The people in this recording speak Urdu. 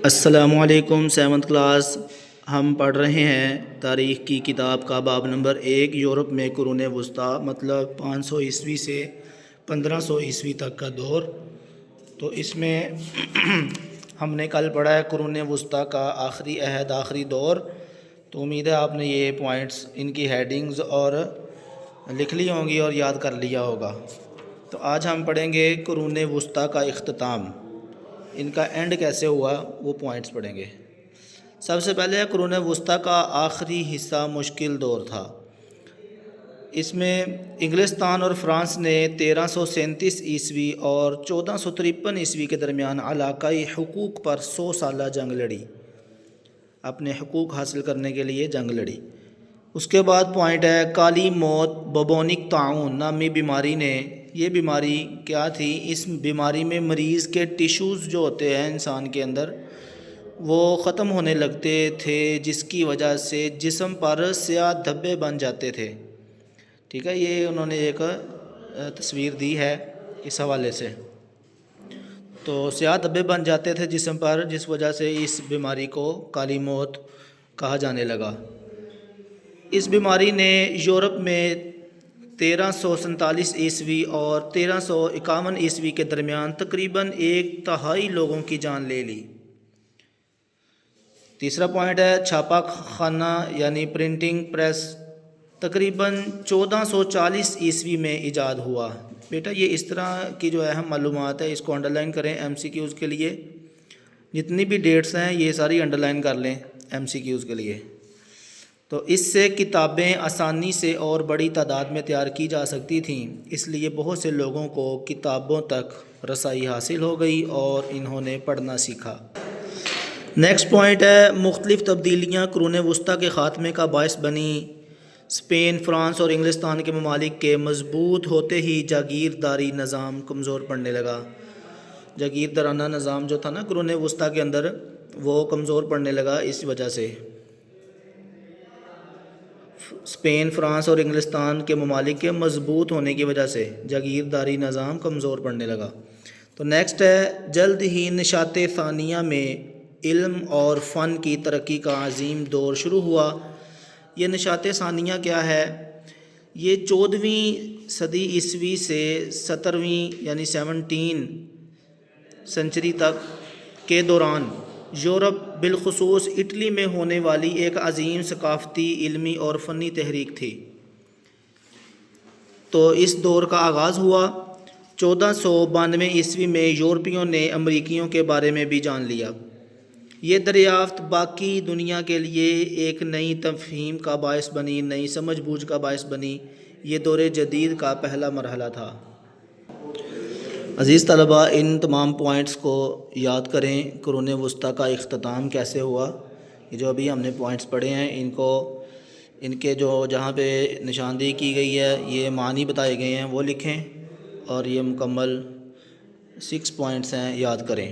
السلام علیکم، 7th کلاس ہم پڑھ رہے ہیں تاریخ کی کتاب کا باب نمبر 1 یورپ میں قرون وسطیٰ، مطلب 500 عیسوی سے 1500 عیسوی تک کا دور۔ تو اس میں ہم نے کل پڑھا ہے قرون وسطیٰ کا آخری عہد، آخری دور۔ تو امید ہے آپ نے یہ پوائنٹس، ان کی ہیڈنگز اور لکھ لی ہوں گی اور یاد کر لیا ہوگا۔ تو آج ہم پڑھیں گے قرون وسطیٰ کا اختتام، ان کا اینڈ کیسے ہوا وہ پوائنٹس پڑھیں گے۔ سب سے پہلے قرون وسطیٰ کا آخری حصہ مشکل دور تھا۔ اس میں انگلستان اور فرانس نے 1337 عیسوی اور 1453 عیسوی کے درمیان علاقائی حقوق پر 100 سالہ جنگ لڑی، اپنے حقوق حاصل کرنے کے لیے جنگ لڑی۔ اس کے بعد پوائنٹ ہے کالی موت، ببونک طاعون نامی بیماری نے، یہ بیماری کیا تھی؟ اس بیماری میں مریض کے ٹیشوز جو ہوتے ہیں انسان کے اندر وہ ختم ہونے لگتے تھے، جس کی وجہ سے جسم پر سیاہ دھبے بن جاتے تھے۔ ٹھیک ہے، یہ انہوں نے ایک تصویر دی ہے اس حوالے سے۔ تو سیاہ دھبے بن جاتے تھے جسم پر، جس وجہ سے اس بیماری کو کالی موت کہا جانے لگا۔ اس بیماری نے یورپ میں 1347 عیسوی اور 1351 عیسوی کے درمیان تقریباً 1/3 لوگوں کی جان لے لی۔ تیسرا پوائنٹ ہے چھاپا خانہ یعنی پرنٹنگ پریس تقریباً 1440 عیسوی میں ایجاد ہوا۔ بیٹا یہ اس طرح کی جو اہم معلومات ہے اس کو انڈرلائن کریں ایم سی کیوز کے لیے، جتنی بھی ڈیٹس ہیں یہ ساری انڈرلائن کر لیں ایم سی کیوز کے لیے۔ تو اس سے کتابیں آسانی سے اور بڑی تعداد میں تیار کی جا سکتی تھیں، اس لیے بہت سے لوگوں کو کتابوں تک رسائی حاصل ہو گئی اور انہوں نے پڑھنا سیکھا۔ نیکسٹ پوائنٹ ہے مختلف تبدیلیاں قرون وسطیٰ کے خاتمے کا باعث بنی۔ اسپین، فرانس اور انگلستان کے ممالک کے مضبوط ہوتے ہی جاگیرداری نظام کمزور پڑنے لگا۔ جاگیردارانہ نظام جو تھا نا قرون وسطیٰ کے اندر، وہ کمزور پڑنے لگا اس وجہ سے۔ اسپین، فرانس اور انگلستان کے ممالک کے مضبوط ہونے کی وجہ سے جاگیرداری نظام کمزور پڑنے لگا۔ تو نیکسٹ ہے جلد ہی نشاط ثانیہ میں علم اور فن کی ترقی کا عظیم دور شروع ہوا۔ یہ نشاط ثانیہ کیا ہے؟ یہ 14ویں صدی عیسوی سے 17ویں یعنی 17 سنچری تک کے دوران یورپ بالخصوص اٹلی میں ہونے والی ایک عظیم ثقافتی، علمی اور فنی تحریک تھی۔ تو اس دور کا آغاز ہوا 1492 عیسوی میں۔ یورپیوں نے امریکیوں کے بارے میں بھی جان لیا۔ یہ دریافت باقی دنیا کے لیے ایک نئی تفہیم کا باعث بنی، نئی سمجھ بوجھ کا باعث بنی۔ یہ دور جدید کا پہلا مرحلہ تھا۔ عزیز طلباء، ان تمام پوائنٹس کو یاد کریں۔ قرون وسطیٰ کا اختتام کیسے ہوا؟ یہ جو ابھی ہم نے پوائنٹس پڑھے ہیں ان کے جو جہاں پہ نشاندہی کی گئی ہے، یہ معنی بتائے گئے ہیں وہ لکھیں، اور یہ مکمل 6 پوائنٹس ہیں، یاد کریں۔